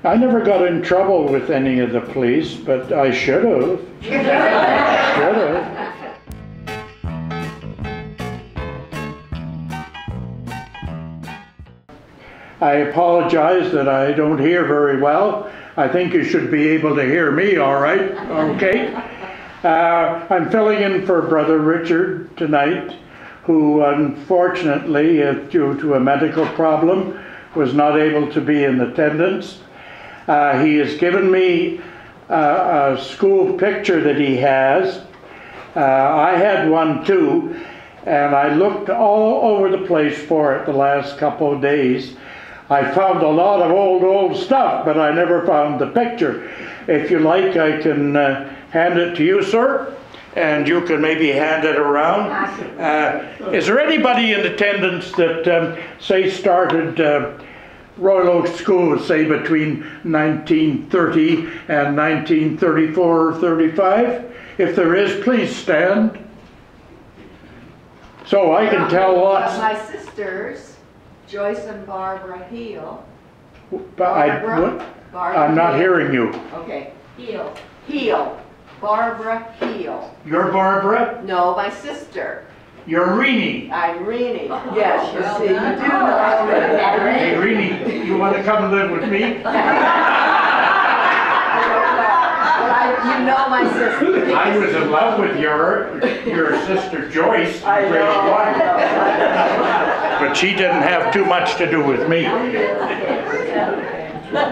I never got in trouble with any of the police, but I should have. Should have. I apologize that I don't hear very well. I think you should be able to hear me all right, okay? I'm filling in for Brother Richard tonight, who unfortunately, due to a medical problem, was not able to be in attendance. He has given me a school picture that he has. I had one too, and I looked all over the place for it the last couple of days. I found a lot of old stuff, but I never found the picture. If you like, I can hand it to you, sir, and you can maybe hand it around. Is there anybody in attendance that, say, started Royal Oak School, say, between 1930 and 1934 or 35? If there is, please stand. So I can tell lots. My sisters, Joyce and Barbara Heel. I'm not hearing you. Okay, Heel. Barbara Heel. You're Barbara? No, my sister. You're Renee. I'm Renee. Yes, you see, you do know me. Hey, Renee, you want to come and live with me? You know my sister. I was in love with your sister Joyce. I know. But she didn't have too much to do with me.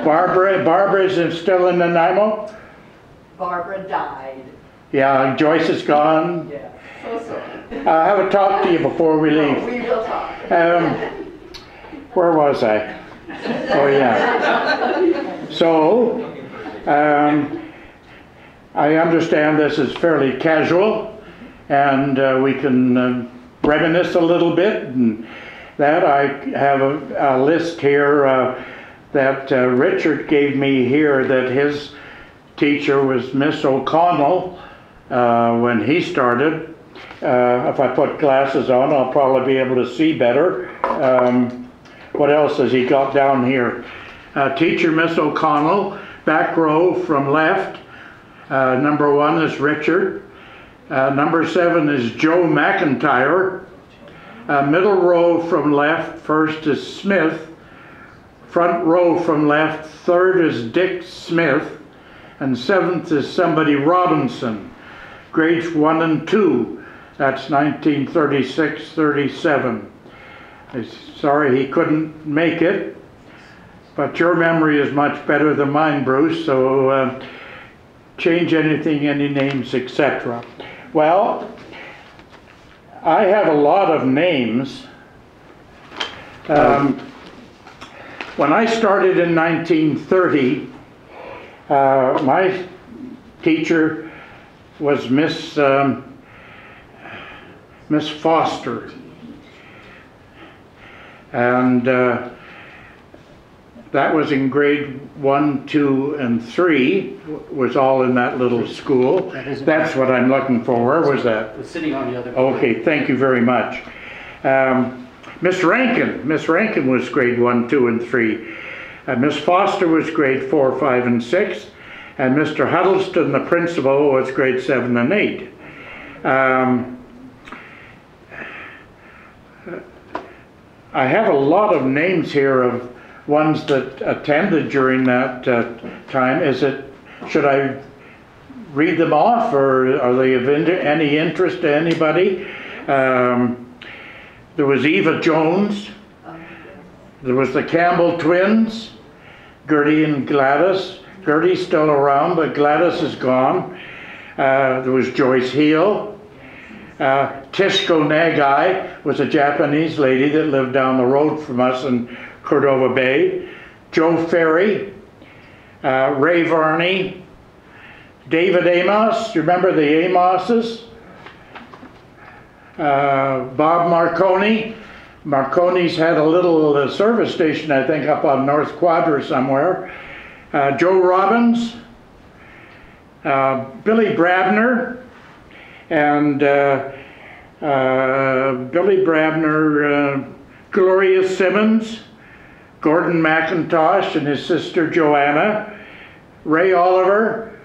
Barbara is still in Nanaimo? Barbara died. Yeah, Joyce is gone. Yeah. So. I'll have a talk to you before we leave. We will talk. Where was I? Oh yeah. So, I understand this is fairly casual, and we can reminisce a little bit. And that I have a list here that Richard gave me here, that his teacher was Miss O'Connell when he started. If I put glasses on, I'll probably be able to see better. What else has he got down here? Teacher Miss O'Connell, back row from left. Number 1 is Richard. Number 7 is Joe McIntyre. Middle row from left, first is Smith. Front row from left, third is Dick Smith. And 7th is somebody Robinson. Grades 1 and 2. That's 1936-37. I'm sorry he couldn't make it, but your memory is much better than mine, Bruce, so change anything, any names, etc. Well, I have a lot of names. When I started in 1930, my teacher was Miss Foster, and that was in grade 1, 2, and 3, was all in that little school. That's what I'm looking for. Where was that? It's sitting on the other. Okay, thank you very much. Miss Rankin was grade 1, 2, and 3. Miss Foster was grade 4, 5, and 6. And Mr. Huddleston, the principal, was grade 7 and 8. I have a lot of names here of ones that attended during that time. Should I read them off, or are they of any interest to anybody? There was Eva Jones. There was the Campbell twins, Gertie and Gladys. Gertie's still around, but Gladys is gone. There was Joyce Heel. Tishko Nagai was a Japanese lady that lived down the road from us in Cordova Bay. Joe Ferry, Ray Varney, David Amos. You remember the Amoses? Bob Marconi. Marconi's had a little service station, I think, up on North Quadra somewhere. Joe Robbins, Billy Brabner, and Gloria Simmons, Gordon McIntosh and his sister Joanna, Ray Oliver,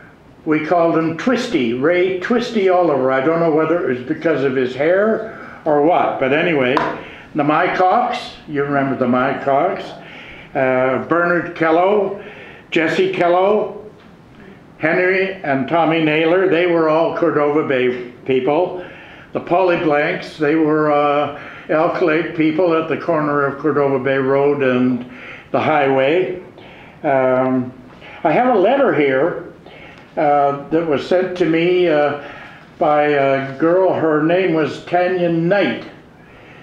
we called him Twisty, Ray Twisty Oliver. I don't know whether it was because of his hair or what, but anyway, the Mycocks, you remember the Mycocks, Bernard Kello, Jesse Kello, Henry and Tommy Naylor, they were all Cordova Bay people. The Polyblanks, they were Elk Lake people at the corner of Cordova Bay Road and the highway. I have a letter here that was sent to me by a girl. Her name was Tanya Knight.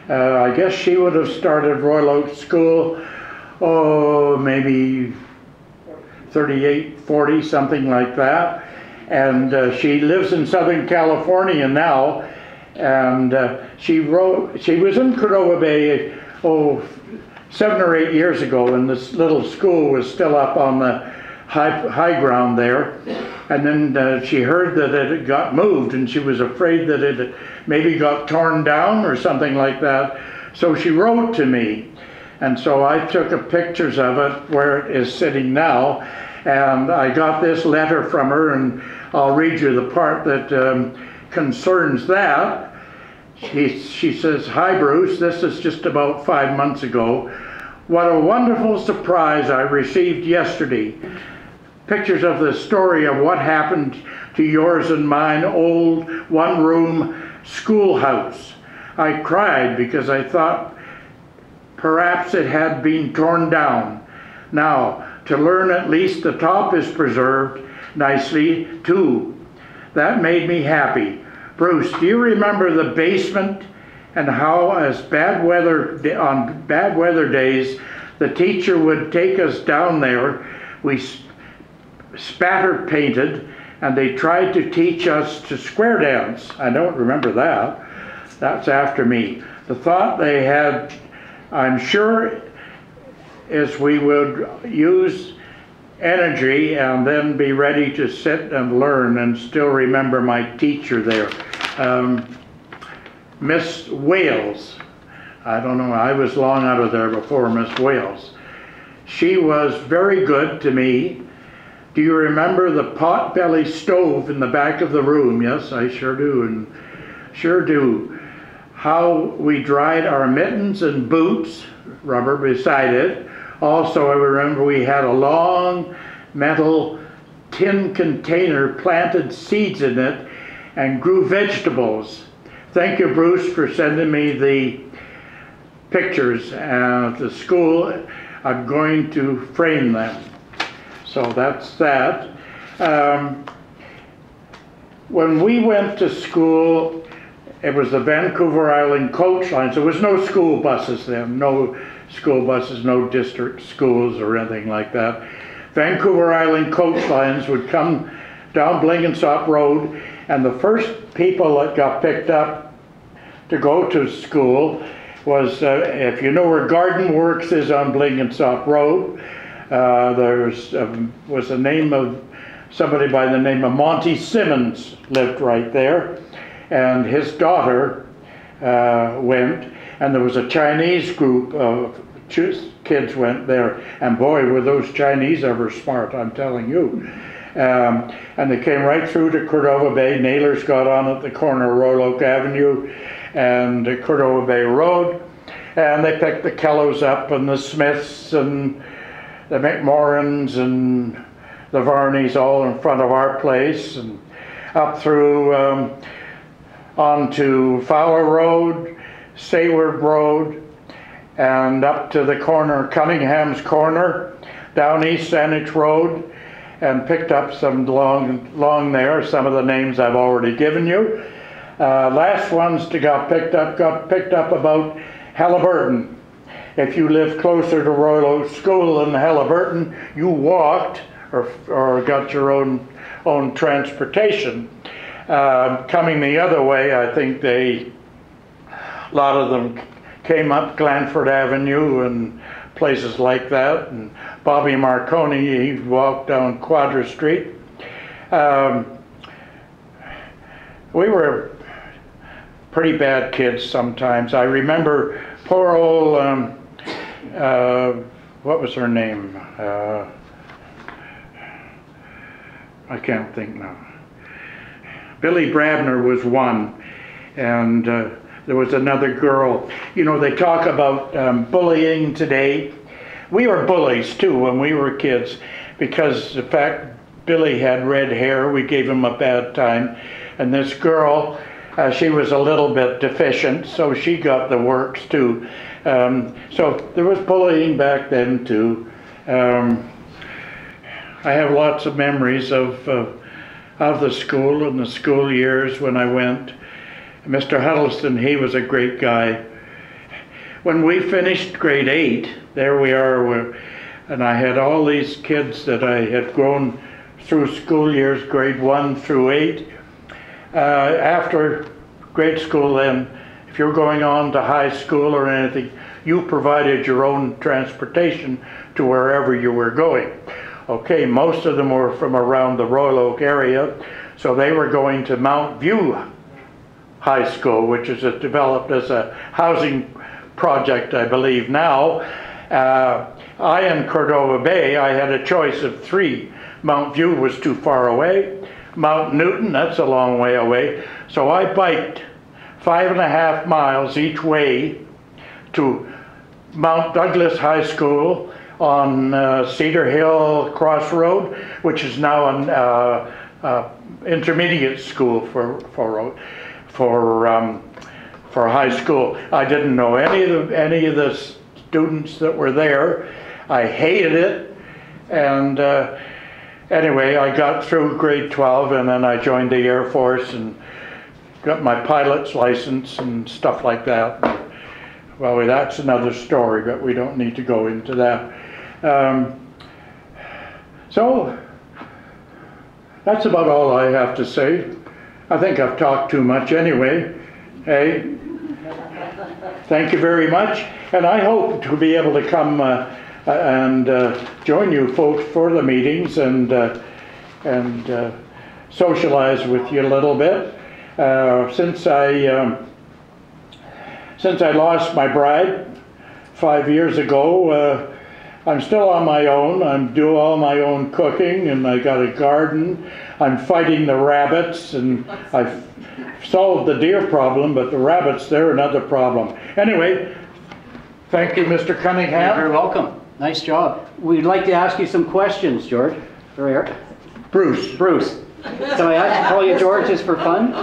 I guess she would have started Royal Oak School, maybe 38, 40, something like that. And she lives in Southern California now. And she was in Cordova Bay, 7 or 8 years ago, and this little school was still up on the high ground there. And then she heard that it had got moved, and she was afraid that it maybe got torn down or something like that. So she wrote to me, and so I took pictures of it where it is sitting now, and I got this letter from her, and I'll read you the part that concerns that. She says, "Hi Bruce, this is just about 5 months ago. What a wonderful surprise I received yesterday. Pictures of the story of what happened to yours and mine old one-room schoolhouse. I cried because I thought perhaps it had been torn down. Now, to learn at least the top is preserved nicely too. That made me happy. Bruce, do you remember the basement and how on bad weather days the teacher would take us down there? We spatter painted and they tried to teach us to square dance. I don't remember that. That's after me. The thought they had, I'm sure, is we would use energy and then be ready to sit and learn, and still remember my teacher there. Miss Wales, I don't know, I was long out of there before Miss Wales. She was very good to me. Do you remember the pot-belly stove in the back of the room? Yes, I sure do, and sure do. How we dried our mittens and boots, rubber beside it. Also, I remember we had a long metal tin container, planted seeds in it, and grew vegetables. Thank you, Bruce, for sending me the pictures at the school. I'm going to frame them. So that's that. When we went to school, it was the Vancouver Island coach lines. There was no school buses then, no school buses, no district schools or anything like that. Vancouver Island coach lines would come down Blenkinsop Road, and the first people that got picked up to go to school was, if you know where Garden Works is on Blenkinsop Road, there was a name of somebody by the name of Monty Simmons lived right there, and his daughter went, and there was a Chinese group of kids went there, and boy were those Chinese ever smart, I'm telling you. And they came right through to Cordova Bay. Naylor's got on at the corner of Royal Oak Avenue and Cordova Bay Road, and they picked the Kellos up and the Smiths and the McMorans and the Varneys all in front of our place, and up through onto Fowler Road, Sayward Road, and up to the corner, Cunningham's Corner, down East Saanich Road, and picked up some along there, some of the names I've already given you. Last ones to got picked up about Halliburton. If you lived closer to Royal Oak School than Halliburton, you walked or got your own transportation. Coming the other way, I think a lot of them came up Glanford Avenue and places like that, and Bobby Marconi, he walked down Quadra Street. We were pretty bad kids sometimes. I remember poor old, what was her name? I can't think now. Billy Brabner was one, and there was another girl. You know, they talk about bullying today. We were bullies too when we were kids, because the fact Billy had red hair, we gave him a bad time. And this girl, she was a little bit deficient, so she got the works too. So there was bullying back then too. I have lots of memories of the school and the school years when I went. Mr. Huddleston, he was a great guy. When we finished grade 8, there we are, and I had all these kids that I had grown through school years, grade 1 through 8. After grade school then, if you're going on to high school or anything, you provided your own transportation to wherever you were going. Okay, most of them were from around the Royal Oak area, so they were going to Mount View High School, which is developed as a housing project, I believe now. I in Cordova Bay, I had a choice of 3. Mount View was too far away. Mount Newton, that's a long way away. So I biked 5.5 miles each way to Mount Douglas High School on Cedar Hill Crossroad, which is now an intermediate school for high school. I didn't know any of the students that were there. I hated it, and anyway, I got through grade 12, and then I joined the Air Force and got my pilot's license and stuff like that. Well, that's another story, but we don't need to go into that. So that's about all I have to say. I think I've talked too much anyway. Hey, thank you very much, and I hope to be able to come and join you folks for the meetings and socialize with you a little bit. Since I lost my bride 5 years ago, I'm still on my own. I'm doing all my own cooking, and I got a garden. I'm fighting the rabbits, and I've solved the deer problem, but the rabbits, they're another problem. Anyway, thank you, Mr. Cunningham. You're very welcome. Nice job. We'd like to ask you some questions, George. Bruce. Bruce. So I call you George just for fun?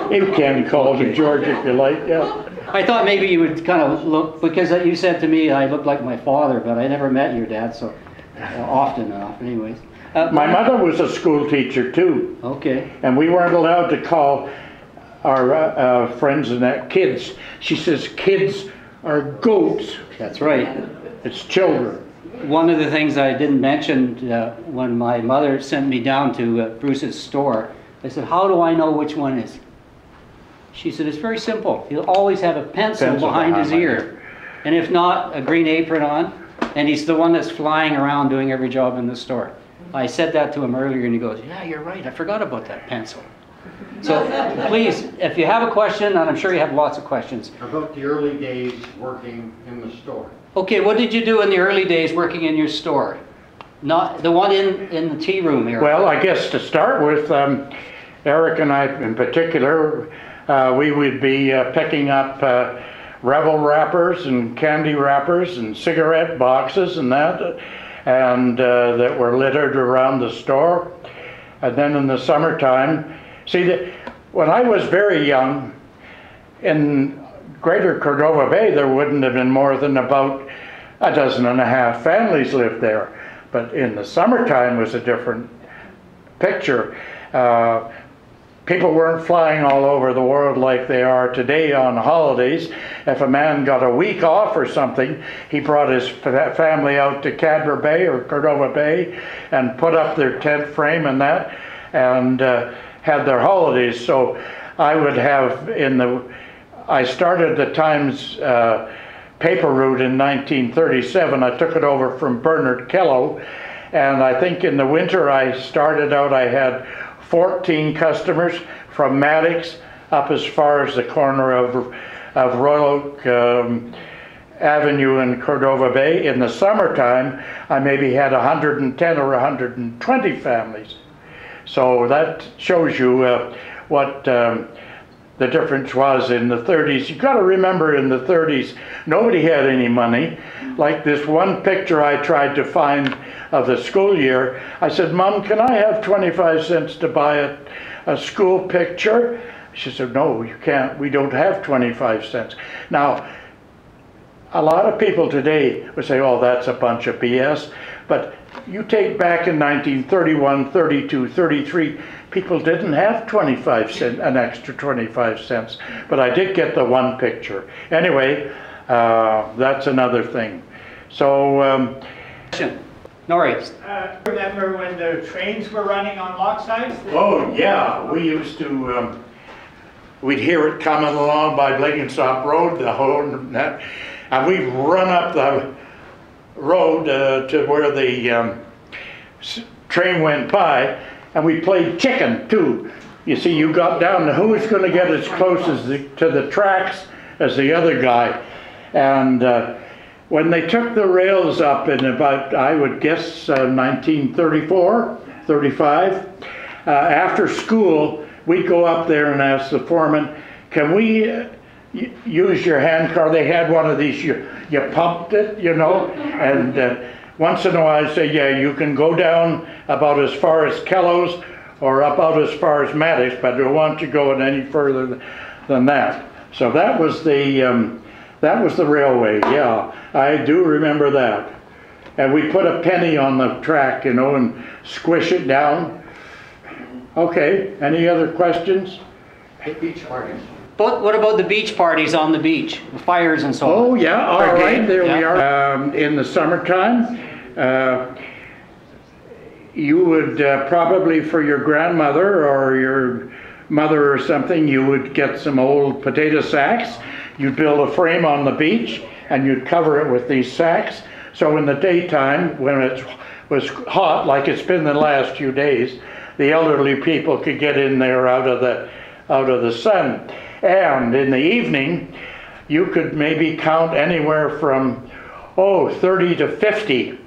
You can call me George if you like, yeah. I thought maybe you would kind of look, because you said to me I look like my father, but I never met your dad, so often enough anyways. My mother was a school teacher too. Okay. And we weren't allowed to call our friends and that kids. She says kids are goats. That's right. It's children. One of the things I didn't mention when my mother sent me down to Bruce's store, I said, how do I know which one is? She said, it's very simple. He'll always have a pencil behind his ear. And if not, a green apron on. And he's the one that's flying around doing every job in the store. I said that to him earlier and he goes, yeah, you're right. I forgot about that pencil. So please, if you have a question, and I'm sure you have lots of questions. About the early days working in the store. Okay, what did you do in the early days working in your store? Not the one in the tea room area. Well, I guess to start with, Eric and I in particular, we would be picking up Revel wrappers and candy wrappers and cigarette boxes and that were littered around the store. And then in the summertime, when I was very young, in Greater Cordova Bay, there wouldn't have been more than about 12.5 families lived there. But in the summertime was a different picture. People weren't flying all over the world like they are today on holidays. If a man got a week off or something, he brought his family out to Cordova Bay or Cordova Bay and put up their tent frame and that, and had their holidays. So I would have I started the Times paper route in 1937. I took it over from Bernard Kello, and I think in the winter I started out, I had 14 customers from Maddox up as far as the corner of Royal Oak Avenue in Cordova Bay. In the summertime, I maybe had 110 or 120 families. So that shows you what the difference was in the 30s. You got to remember, in the 30s, nobody had any money. Like this one picture I tried to find of the school year. I said, "Mom, can I have 25 cents to buy a school picture?" She said, "No, you can't. We don't have 25 cents. Now, a lot of people today would say, "Oh, that's a bunch of BS." But you take back in 1931, 32, 33, people didn't have 25 cents, an extra 25 cents. But I did get the one picture. Anyway, that's another thing. So, Norris. Remember when the trains were running on Lochside? oh yeah, we used to, we'd hear it coming along by Blenkinsop Road, the whole, and we'd run up the road to where the train went by, and we played chicken too. You see, you got down to who was going to get as close as to the tracks as the other guy. And when they took the rails up in about, I would guess, 1934, 35, after school, we'd go up there and ask the foreman, "Can we use your hand car?" They had one of these, you pumped it, you know, and once in a while I'd say, "Yeah, you can go down about as far as Kellows or about as far as Maddox, but I don't want you going any further than that." So that was the railway, yeah, I do remember that. And we put a penny on the track, you know, and squish it down. Okay, any other questions? Beach parties. But what about the beach parties on the beach, the fires and so on? Oh yeah, all right, there we Yeah. are. In the summertime, you would probably, for your grandmother or your mother or something, you would get some old potato sacks. You'd build a frame on the beach and you'd cover it with these sacks. So in the daytime, when it was hot, like it's been the last few days, the elderly people could get in there out of the sun. And in the evening, you could maybe count anywhere from 30 to 50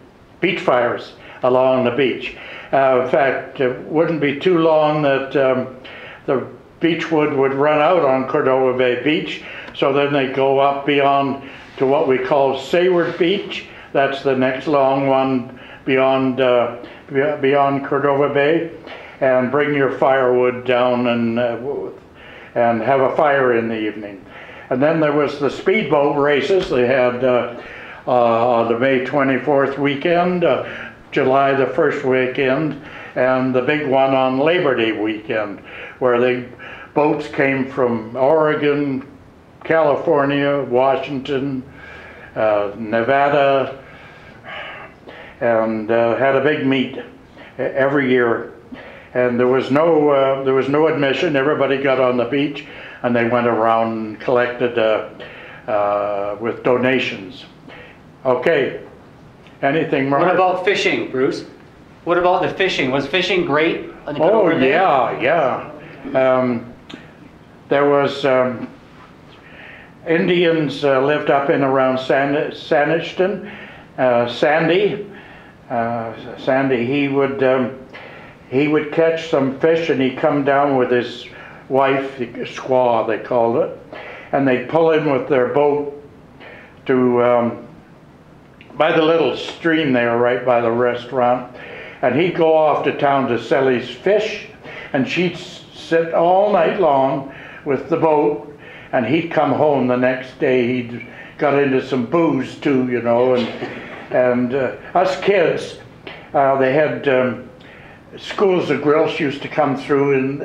beach fires along the beach. In fact, it wouldn't be too long that the beech wood would run out on Cordova Bay Beach. So then they go up beyond to what we call Sayward Beach. That's the next long one beyond Cordova Bay, and bring your firewood down and have a fire in the evening. And then there was the speedboat races. They had the May 24th weekend, July the 1st weekend, and the big one on Labor Day weekend, where the boats came from Oregon, California, Washington, Nevada, and had a big meet every year. And there was no admission. Everybody got on the beach, and they went around and collected with donations. Okay, anything more? What about fishing, Bruce? What about the fishing? Was fishing great on the Oh Cordova Bay? yeah. There was Indians lived up in around Sanishton. Sandy, he would catch some fish, and he'd come down with his wife, the squaw they called it, and they'd pull in with their boat to by the little stream there right by the restaurant, and he'd go off to town to sell his fish, and she'd sit all night long with the boat, and he'd come home the next day. He'd got into some booze too, you know, and us kids, they had schools of grills used to come through in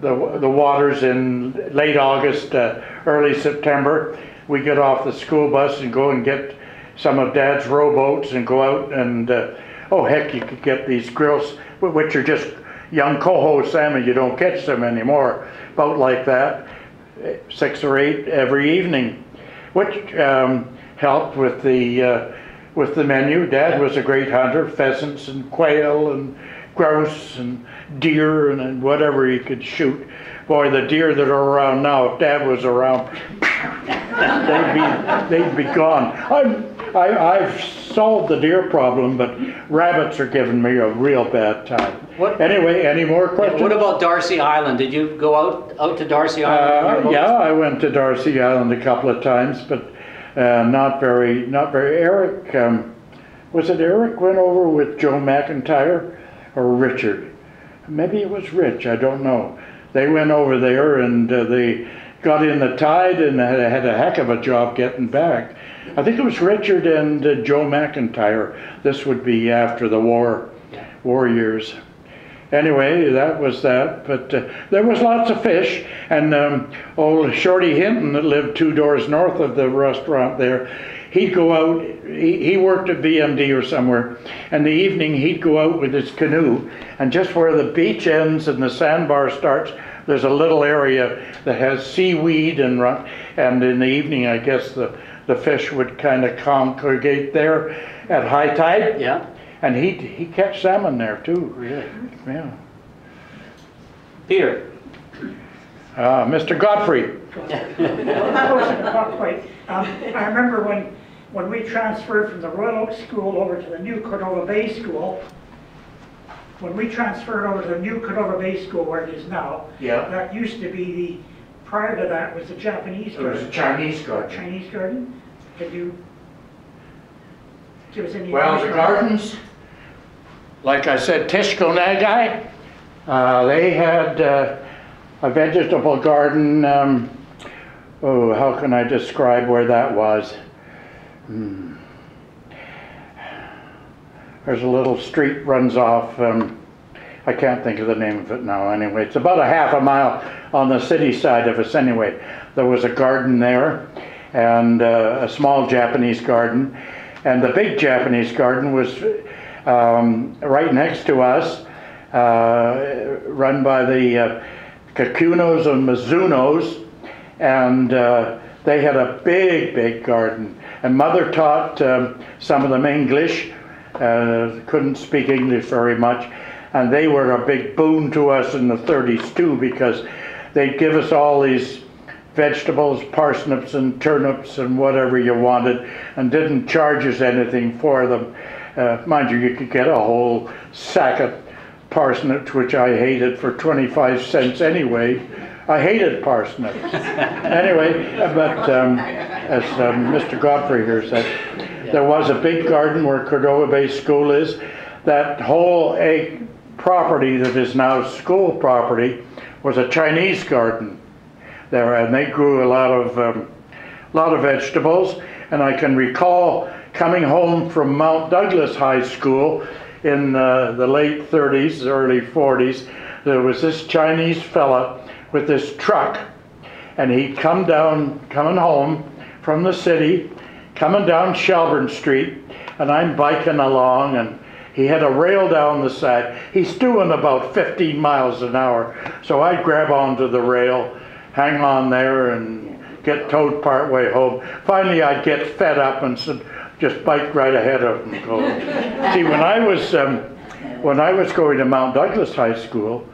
the waters in late August, early September. We'd get off the school bus and go and get some of Dad's rowboats and go out and, oh heck, you could get these grills, which are just young coho salmon. You don't catch them anymore. About like that, 6 or 8 every evening, which helped with the menu. Dad was a great hunter, pheasants and quail and grouse and deer and whatever he could shoot. Boy, the deer that are around now, if Dad was around, they'd be gone. I've solved the deer problem, but rabbits are giving me a real bad time. Anyway, any more questions? What about Darcy Island? Did you go out to Darcy Island? Yeah, I went to Darcy Island a couple of times, but not very. Eric, was it Eric went over with Joe McIntyre or Richard? Maybe it was Rich, I don't know. They went over there and they got in the tide and had a heck of a job getting back. I think it was Richard and Joe McIntyre. This would be after the war years. Anyway, that was that, but there was lots of fish, and old Shorty Hinton that lived 2 doors north of the restaurant there, he'd go out, he worked at BMD or somewhere, and the evening he'd go out with his canoe, and just where the beach ends and the sandbar starts, there's a little area that has seaweed, and in the evening I guess the fish would kind of congregate there at high tide. Yeah. And he'd catch salmon there too. Really? Yeah. Peter. Mr. Godfrey. Well, that wasn't about quite. I remember when we transferred from the Royal Oak School over to the new Cordova Bay School, when we transferred over to the new Cordova Bay School where it is now, that used to be prior to that was the Japanese garden. It was a Chinese garden. Chinese garden? Could you give us any Well, the gardens, like I said, Tishkonagai, they had a vegetable garden. How can I describe where that was? There's a little street runs off, I can't think of the name of it now anyway. It's about a half a mile on the city side of us anyway. There was a garden there, and a small Japanese garden. And the big Japanese garden was right next to us, run by the Kakunos and Mizunos, and they had a big garden. And Mother taught some of them English, couldn't speak English very much, and they were a big boon to us in the 30s too, because they'd give us all these vegetables, parsnips and turnips and whatever you wanted, and didn't charge us anything for them. Mind you, you could get a whole sack of parsnips, which I hated, for 25 cents anyway. I hated parsnips. Anyway, but as Mr. Godfrey here said, there was a big garden where Cordova Bay School is. That whole property that is now school property was a Chinese garden there, and they grew a lot of vegetables. And I can recall coming home from Mount Douglas High School in the late 30s, early 40s. There was this Chinese fella with this truck, and he'd coming home from the city, coming down Shelburne Street, and I'm biking along, and he had a rail down the side. He's doing about 15 miles an hour, so I'd grab onto the rail, hang on there, and get towed part way home. Finally, I'd get fed up and just bike right ahead of him. See, when I was going to Mount Douglas High School,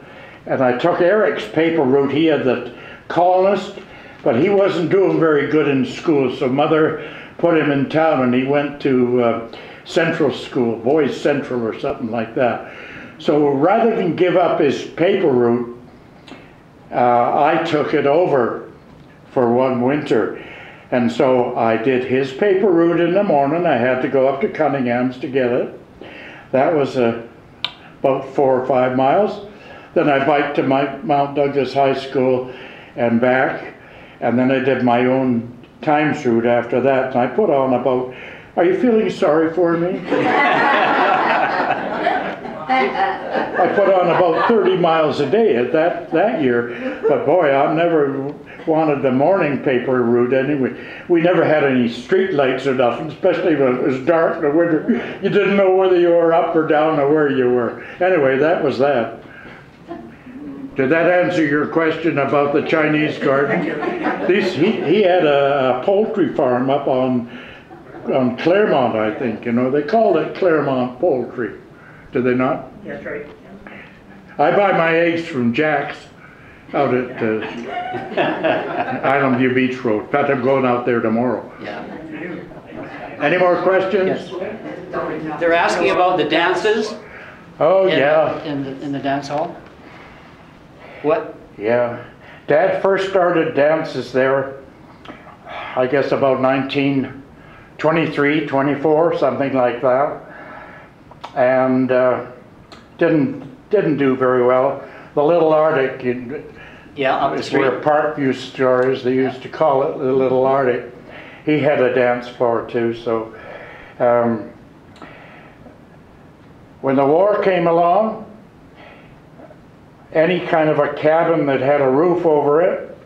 and I took Eric's paper route, he had the colonist, but he wasn't doing very good in school, so Mother put him in town, and he went to Central School, Boys Central or something like that. So rather than give up his paper route, I took it over for one winter. And so I did his paper route in the morning. I had to go up to Cunningham's to get it. That was about 4 or 5 miles. Then I biked to Mount Douglas High School and back. And then I did my own times route after that. And I put on about, are you feeling sorry for me? I put on about 30 miles a day at that year. But boy, I never wanted the morning paper route anyway. We never had any street lights or nothing, especially when it was dark in the winter. You didn't know whether you were up or down or where you were. Anyway, that was that. Did that answer your question about the Chinese garden? He had a poultry farm up on Claremont, I think. You know, they called it Claremont Poultry. Did they not? That's right. I buy my eggs from Jack's out at Island View Beach Road. In fact, I'm going out there tomorrow. Yeah. Any more questions? Yes. They're asking about the dances. Oh, in- yeah. In the dance hall. What? Yeah. Dad first started dances there, I guess about 1923, 24, something like that. And didn't do very well. The Little Arctic Yeah, up the is where street. Parkview Store is, they used to call it the Little Arctic. He had a dance floor too, so when the war came along, any kind of a cabin that had a roof over it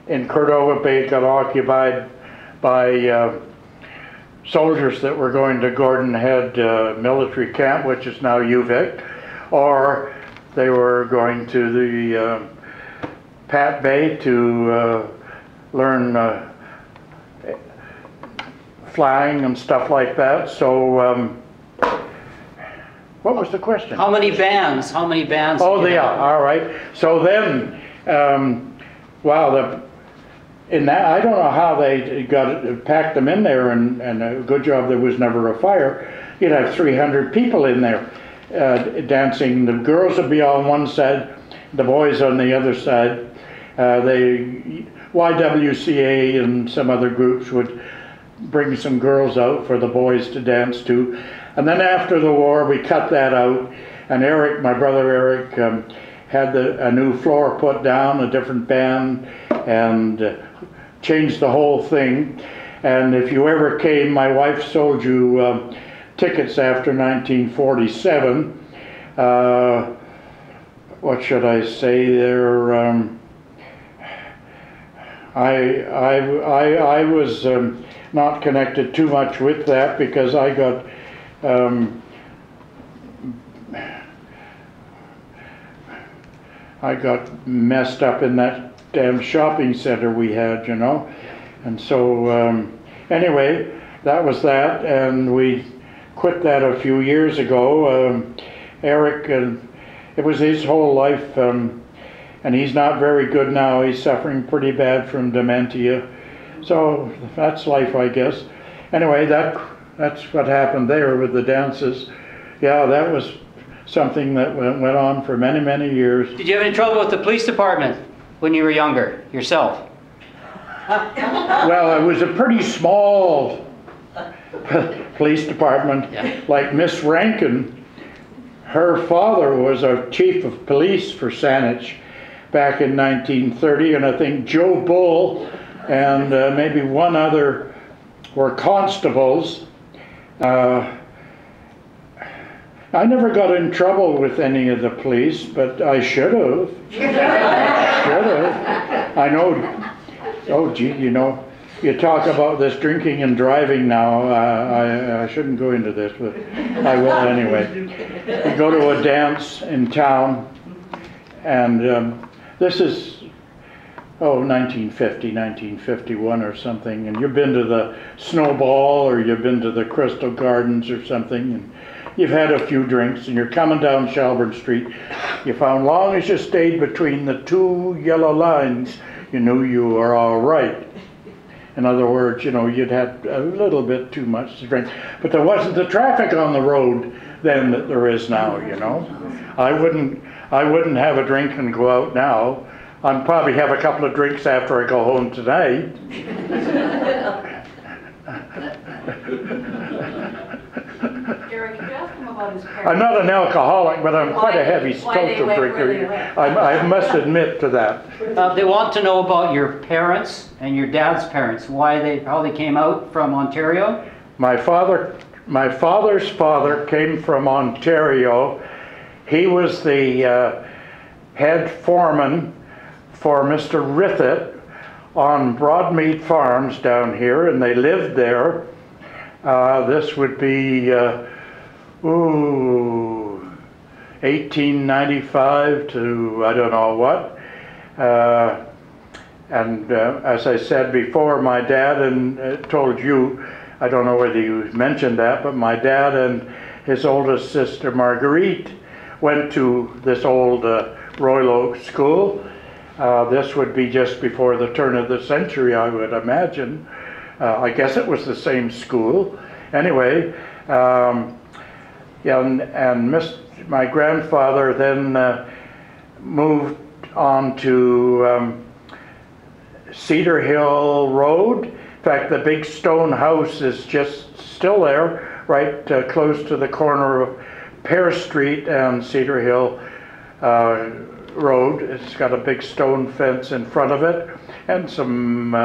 in Cordova Bay got occupied by soldiers that were going to Gordon Head military camp, which is now UVic, or they were going to the Pat Bay to learn flying and stuff like that. So what was the question? How many bands? How many bands? Oh, did you yeah, have? all right. So then, wow, in that, I don't know how they packed them in there, and a good job there was never a fire. You'd have 300 people in there dancing. The girls would be on one side, the boys on the other side. The YWCA and some other groups would bring some girls out for the boys to dance to. And then after the war, we cut that out, and Eric, my brother Eric, had a new floor put down, a different band, and changed the whole thing. And if you ever came, my wife sold you tickets after 1947. What should I say there? I was not connected too much with that because I got messed up in that damn shopping center we had, you know. And so anyway, that was that, and we quit that a few years ago. Eric, it was his whole life, and he's not very good now. He's suffering pretty bad from dementia. So that's life, I guess. Anyway, that's what happened there with the dances. Yeah, that was something that went on for many, many years. Did you have any trouble with the police department when you were younger, yourself? Well, it was a pretty small police department. Yeah. Like Miss Rankin, her father was a chief of police for Saanich back in 1930, and I think Joe Bull and maybe one other were constables. I never got in trouble with any of the police, but I should have. I know. Oh, gee, you know, you talk about this drinking and driving now. I shouldn't go into this, but I will anyway. We go to a dance in town, and this is, 1950, 1951 or something, and you've been to the Snowball or you've been to the Crystal Gardens or something, and you've had a few drinks, and you're coming down Shelburne Street. You found long as you stayed between the two yellow lines, you knew you were all right. In other words, you know, you'd had a little bit too much to drink. But there wasn't the traffic on the road then that there is now, you know. I wouldn't have a drink and go out now. I'd probably have a couple of drinks after I go home tonight. Eric, you asked him about his parents. I'm not an alcoholic, but I'm quite a heavy why they social went where drinker. they went. I must admit to that. They want to know about your parents and your dad's parents, how they came out from Ontario. My father's father came from Ontario. He was the head foreman for Mr. Rithett on Broadmead Farms down here, and they lived there. This would be 1895 to I don't know what. As I said before, my dad told you, I don't know whether you mentioned that, but my dad and his oldest sister Marguerite went to this old Royal Oak school, This would be just before the turn of the century, I would imagine. I guess it was the same school. Anyway, yeah, and my grandfather then moved on to Cedar Hill Road. In fact, the big stone house is just still there, right close to the corner of Pear Street and Cedar Hill Road. It's got a big stone fence in front of it and some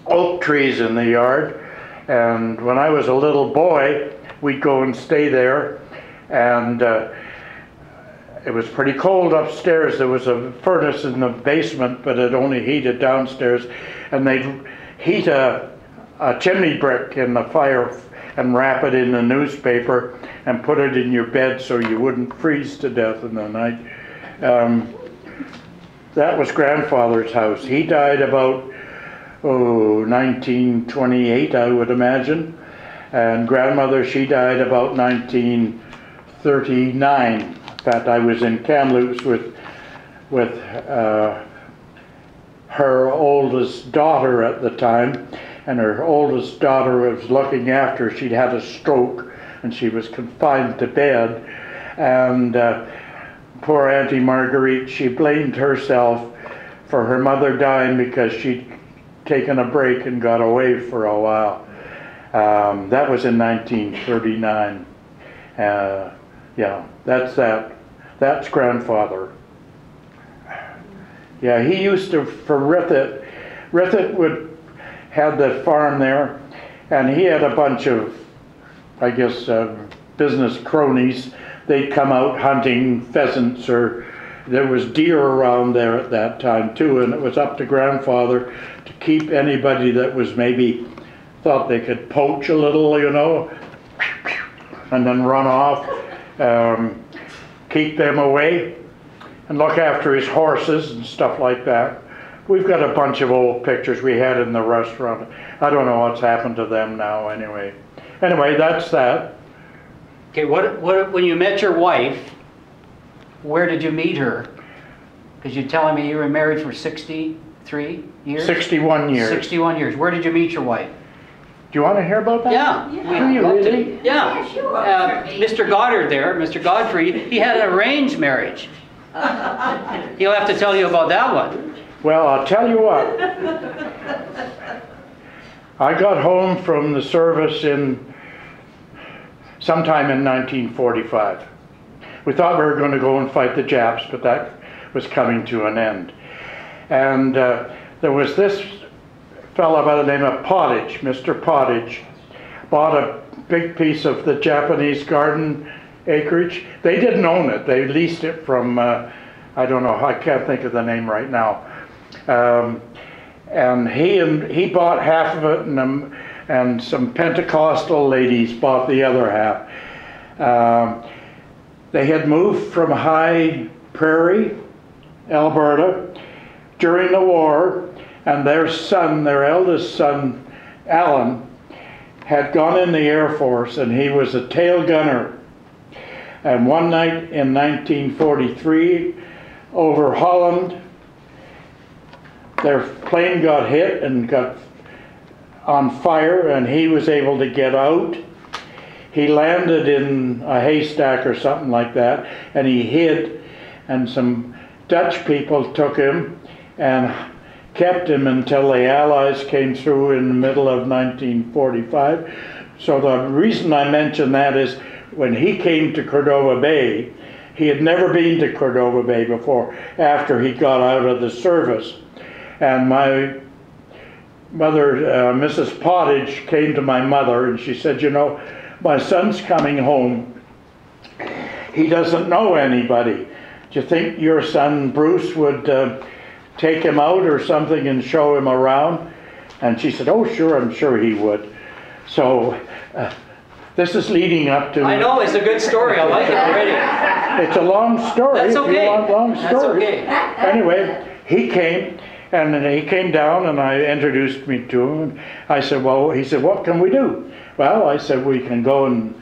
oak trees in the yard. And when I was a little boy, we'd go and stay there, and it was pretty cold upstairs. There was a furnace in the basement, but it only heated downstairs, and they'd heat a chimney brick in the fire and wrap it in the newspaper and put it in your bed so you wouldn't freeze to death in the night. That was grandfather's house. He died about 1928, I would imagine, and grandmother, she died about 1939. In fact, I was in Kamloops with her oldest daughter at the time, and her oldest daughter was looking after her. She'd had a stroke and she was confined to bed, and poor Auntie Marguerite, she blamed herself for her mother dying because she'd taken a break and got away for a while. That was in 1939. Yeah, that's that. That's grandfather. Yeah, he used to, for Rithit had the farm there, and he had a bunch of, I guess, business cronies. They'd come out hunting pheasants, or there was deer around there at that time too, and it was up to grandfather to keep anybody that was maybe thought they could poach a little, you know, and then run off, keep them away, and look after his horses and stuff like that. We've got a bunch of old pictures we had in the restaurant. I don't know what's happened to them now anyway. Anyway, that's that. Okay, when you met your wife, where did you meet her? Because you're telling me you were married for 63 years? 61 years. 61 years. Where did you meet your wife? Do you want to hear about that? Yeah. Do you really? Yeah. Mr. Goddard there, Mr. Godfrey, he had an arranged marriage. He'll have to tell you about that one. Well, I'll tell you what. I got home from the service sometime in 1945. We thought we were going to go and fight the Japs, but that was coming to an end. And there was this fellow by the name of Pottage, Mr. Pottage, bought a big piece of the Japanese garden acreage. They didn't own it. They leased it from, I don't know, I can't think of the name right now. And he bought half of it, and some Pentecostal ladies bought the other half. They had moved from High Prairie, Alberta, during the war, and their son, their eldest son, Alan, had gone in the Air Force, and he was a tail gunner. And one night in 1943, over Holland, their plane got hit and got on fire, and he was able to get out. He landed in a haystack or something like that, and he hid, and some Dutch people took him and kept him until the Allies came through in the middle of 1945. So the reason I mention that is when he came to Cordova Bay, he had never been to Cordova Bay before after he got out of the service. And my mother, Mrs. Pottage, came to my mother and she said, you know, my son's coming home. He doesn't know anybody. Do you think your son Bruce would take him out or something and show him around? And she said, oh sure, I'm sure he would. So this is leading up to... I know, it's a good story. I like it already. It's a long story. That's okay. If you want long story. That's okay. Anyway, he came, and then he came down and I introduced me to him. I said, well, he said, what can we do? Well, I said, we can go and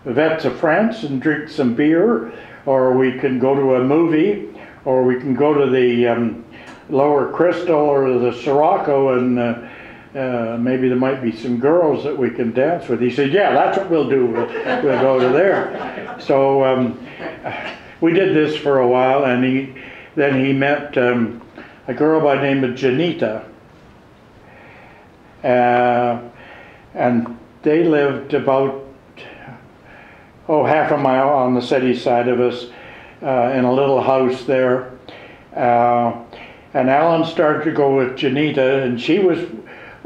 Vets of France and drink some beer, or we can go to a movie, or we can go to the Lower Crystal or the Sirocco, and maybe there might be some girls that we can dance with. He said, yeah, that's what we'll do. We'll go to there. So we did this for a while, and then he met a girl by the name of Janita. And they lived about, half a mile on the city side of us, in a little house there. And Alan started to go with Janita, and she was,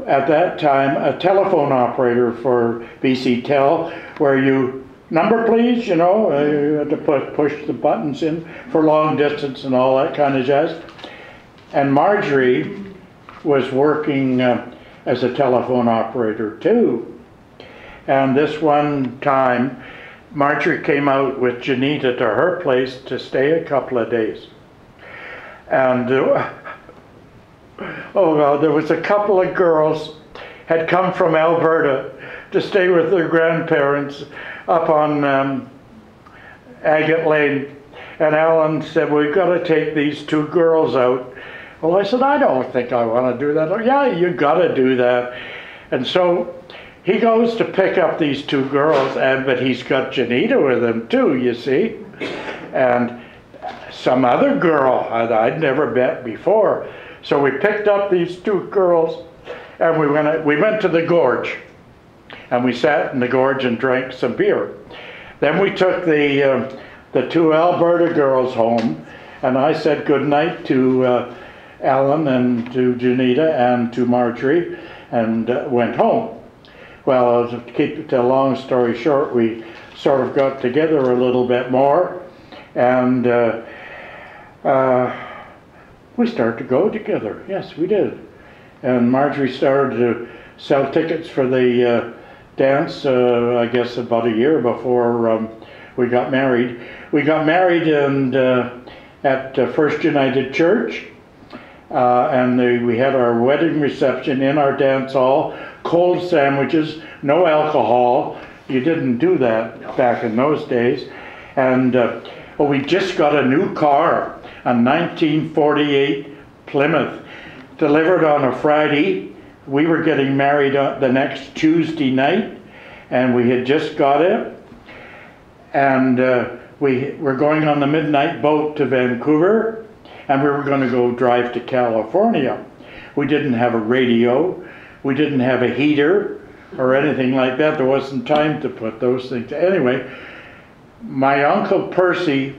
at that time, a telephone operator for BC Tel, where you, number please, you had to push the buttons in for long distance and all that kind of jazz. And Marjorie was working as a telephone operator too. And this one time, Marjorie came out with Janita to her place to stay a couple of days. And there was a couple of girls had come from Alberta to stay with their grandparents up on Agate Lane. And Alan said, we've got to take these two girls out. Well, I said, I don't think I want to do that. Oh, yeah, you got to do that. And so he goes to pick up these two girls, but he's got Janita with him too, you see. And some other girl I'd never met before. So we picked up these two girls, and we went to the gorge. And we sat in the gorge and drank some beer. Then we took the two Alberta girls home, and I said goodnight to Alan and to Janita and to Marjorie, and went home. Well, to keep the long story short, we sort of got together a little bit more, and we started to go together. Yes, we did. And Marjorie started to sell tickets for the dance, I guess about a year before we got married. We got married at First United Church, and we had our wedding reception in our dance hall, cold sandwiches, no alcohol. You didn't do that back in those days. And we just got a new car, a 1948 Plymouth, delivered on a Friday. We were getting married the next Tuesday night, and we had just got it. And we were going on the midnight boat to Vancouver, and we were going to go drive to California. We didn't have a radio, we didn't have a heater or anything like that. There wasn't time to put those things. Anyway, my Uncle Percy,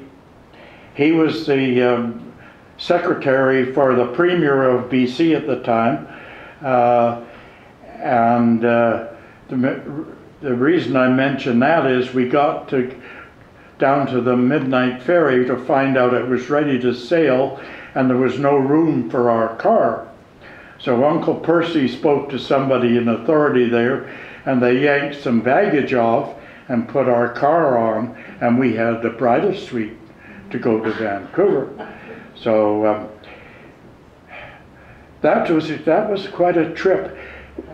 he was the secretary for the Premier of BC at the time, and the reason I mention that is we got down to the midnight ferry to find out it was ready to sail, and there was no room for our car. So Uncle Percy spoke to somebody in authority there, and they yanked some baggage off and put our car on, and we had the bridal suite to go to Vancouver. So that was quite a trip.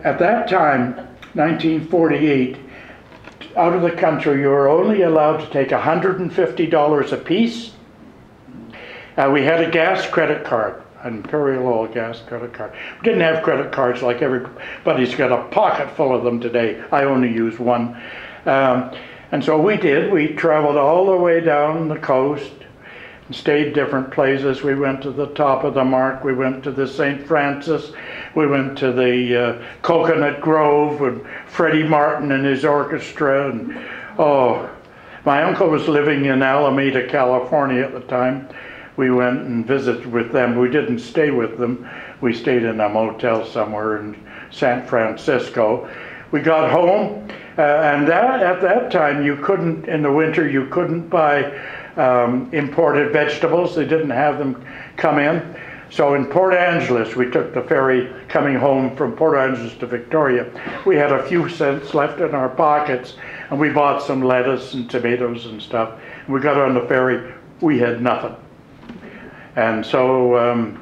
At that time, 1948, out of the country, you were only allowed to take $150 a piece. We had a gas credit card, an Imperial Oil gas credit card. We didn't have credit cards like everybody's got a pocket full of them today. I only use one. And so we did. We traveled all the way down the coast and stayed different places. We went to the top of the Mark. We went to the St. Francis. We went to the Coconut Grove with Freddie Martin and his orchestra. And my uncle was living in Alameda, California at the time. We went and visited with them. We didn't stay with them. We stayed in a motel somewhere in San Francisco. We got home, and at that time you couldn't, in the winter, you couldn't buy imported vegetables. They didn't have them come in. So in Port Angeles, we took the ferry coming home from Port Angeles to Victoria. We had a few cents left in our pockets, and we bought some lettuce and tomatoes and stuff. And we got on the ferry, we had nothing. And so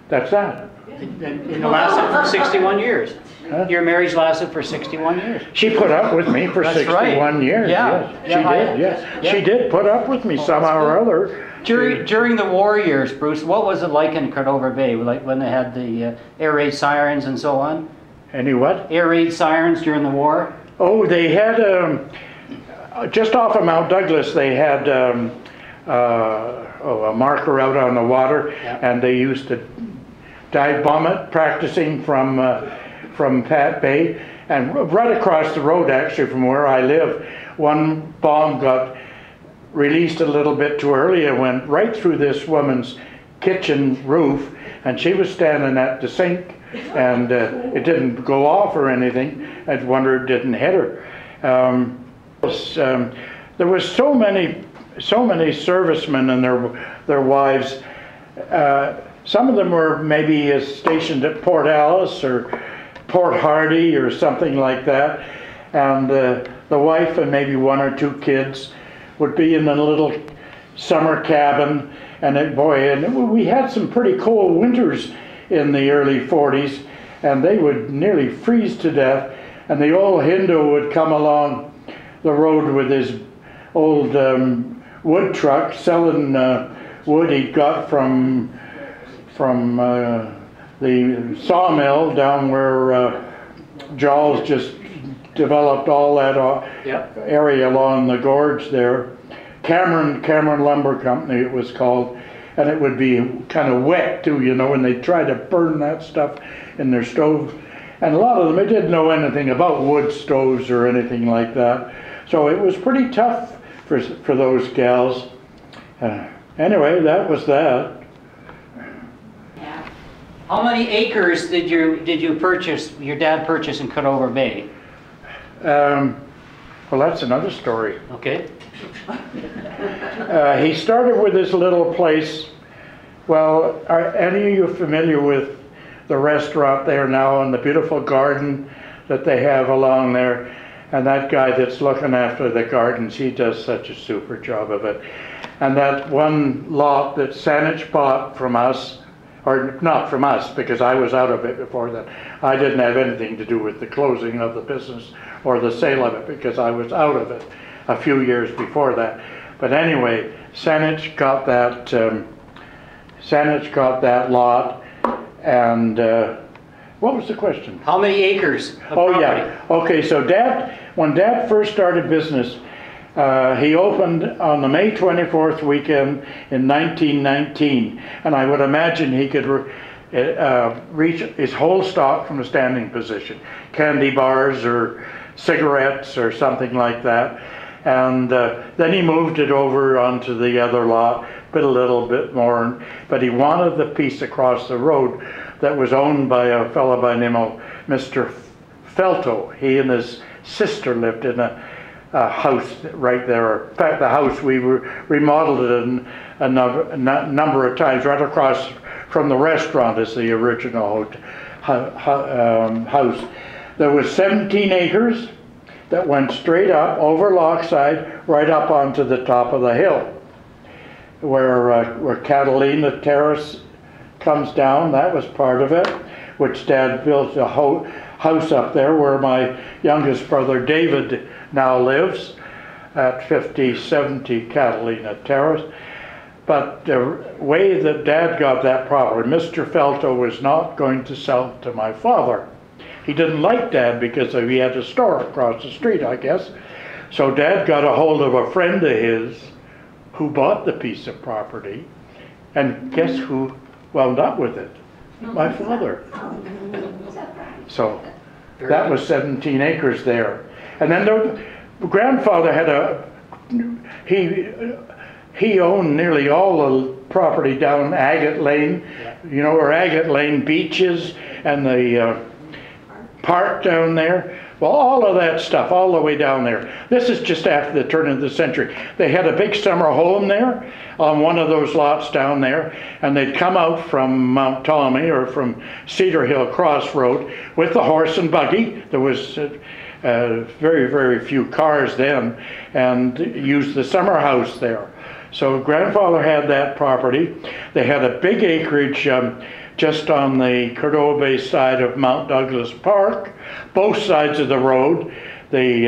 that's that. It lasted for 61 years. Huh? Your marriage lasted for 61 years. She put up with me for That's 61 right. years, Yeah. yes. Yeah, She did, yes. yeah. She did put up with me somehow or other. During the war years, Bruce, what was it like in Cordova Bay? Like when they had the air raid sirens and so on? Any what? Air raid sirens during the war? Oh, they had, just off of Mount Douglas, they had a marker out on the water, Yeah. and they used to dive bomb it, practicing from Pat Bay. And right across the road, actually, from where I live, one bomb got released a little bit too early. It went right through this woman's kitchen roof, and she was standing at the sink, and it didn't go off or anything. I wonder it didn't hit her. There was so many servicemen and their wives. Some of them were maybe stationed at Port Alice or Port Hardy or something like that, and the wife and maybe one or two kids would be in a little summer cabin, and we had some pretty cold winters in the early 40s, and they would nearly freeze to death, and the old Hindu would come along the road with his old wood truck selling wood he'd got from the sawmill down where Jaws just developed all that area along the gorge there. Cameron Lumber Company it was called, and it would be kind of wet too, you know, and they'd try to burn that stuff in their stove. And a lot of them, they didn't know anything about wood stoves or anything like that. So it was pretty tough for those gals. Anyway, that was that. How many acres did your dad purchase in Cordova Bay? Well, that's another story. Okay. He started with this little place. Well, are any of you familiar with the restaurant there now and the beautiful garden that they have along there? And that guy that's looking after the gardens, he does such a super job of it. And that one lot that Saanich bought from us, or not from us, because I was out of it before that. I didn't have anything to do with the closing of the business or the sale of it, because I was out of it a few years before that. But anyway, Saanich got that lot, and what was the question? How many acres of property? Yeah. Okay, so when Dad first started business, he opened on the May 24th weekend in 1919, and I would imagine he could reach his whole stock from a standing position, candy bars or cigarettes or something like that. And then he moved it over onto the other lot, put a little bit more, but he wanted the piece across the road that was owned by a fellow by the name of Mr. Felto. He and his sister lived in a house right there. In fact, the house, we remodeled it a number of times. Right across from the restaurant is the original house. There was 17 acres that went straight up over Lochside, right up onto the top of the hill, where Catalina Terrace comes down. That was part of it, which Dad built a house up there where my youngest brother David now lives at 5070 Catalina Terrace. But the way that Dad got that property, Mr. Felto was not going to sell it to my father. He didn't like Dad because he had a store across the street, I guess. So Dad got a hold of a friend of his who bought the piece of property, and guess who wound up with it? My father. So that was 17 acres there. And then the grandfather had he owned nearly all the property down Agate Lane, you know where Agate Lane Beach is, and the park down there. Well, all of that stuff, all the way down there. This is just after the turn of the century. They had a big summer home there on one of those lots down there, and they'd come out from Mount Ptolemy or from Cedar Hill Crossroad with the horse and buggy. There was very, very few cars then, and used the summer house there. So grandfather had that property. They had a big acreage just on the Cordova Bay side of Mount Douglas Park, both sides of the road. They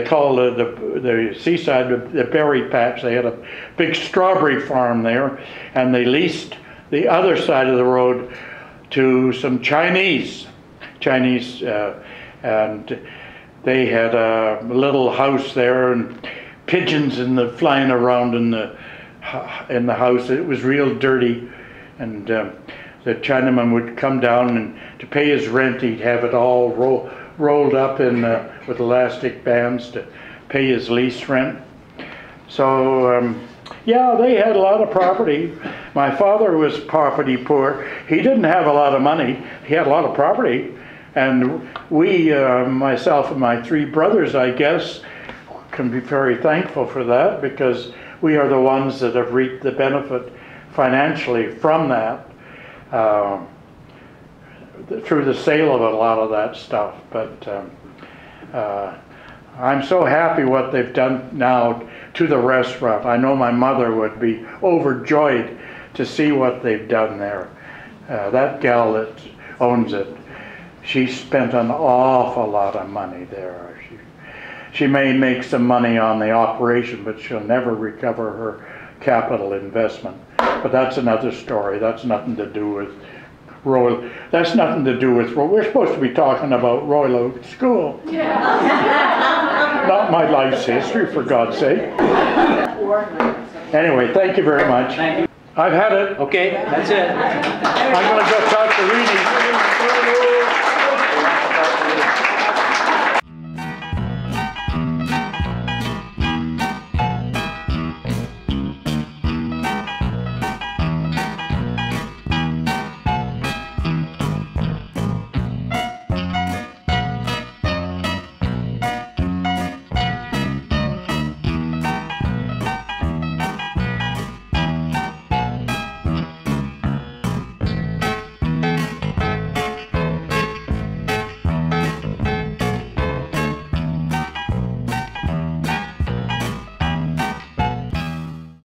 call the seaside the berry patch. They had a big strawberry farm there, and they leased the other side of the road to some Chinese, and they had a little house there, and pigeons flying around in the house. It was real dirty, and the Chinaman would come down, and to pay his rent, he'd have it all rolled up in with elastic bands to pay his lease rent. So yeah, they had a lot of property. My father was property poor. He didn't have a lot of money. He had a lot of property, and we, myself and my three brothers, I guess, can be very thankful for that, because we are the ones that have reaped the benefit financially from that, through the sale of a lot of that stuff. But I'm so happy what they've done now to the restaurant. I know my mother would be overjoyed to see what they've done there. That gal that owns it, she spent an awful lot of money there. She may make some money on the operation, but she'll never recover her capital investment. But that's another story. That's nothing to do with Royal. That's nothing to do with. We're supposed to be talking about Royal Oak School. Yeah. Not my life's history, for God's sake. Anyway, thank you very much. Thank you. I've had it. Okay, that's it. I'm going to go talk to Reedy.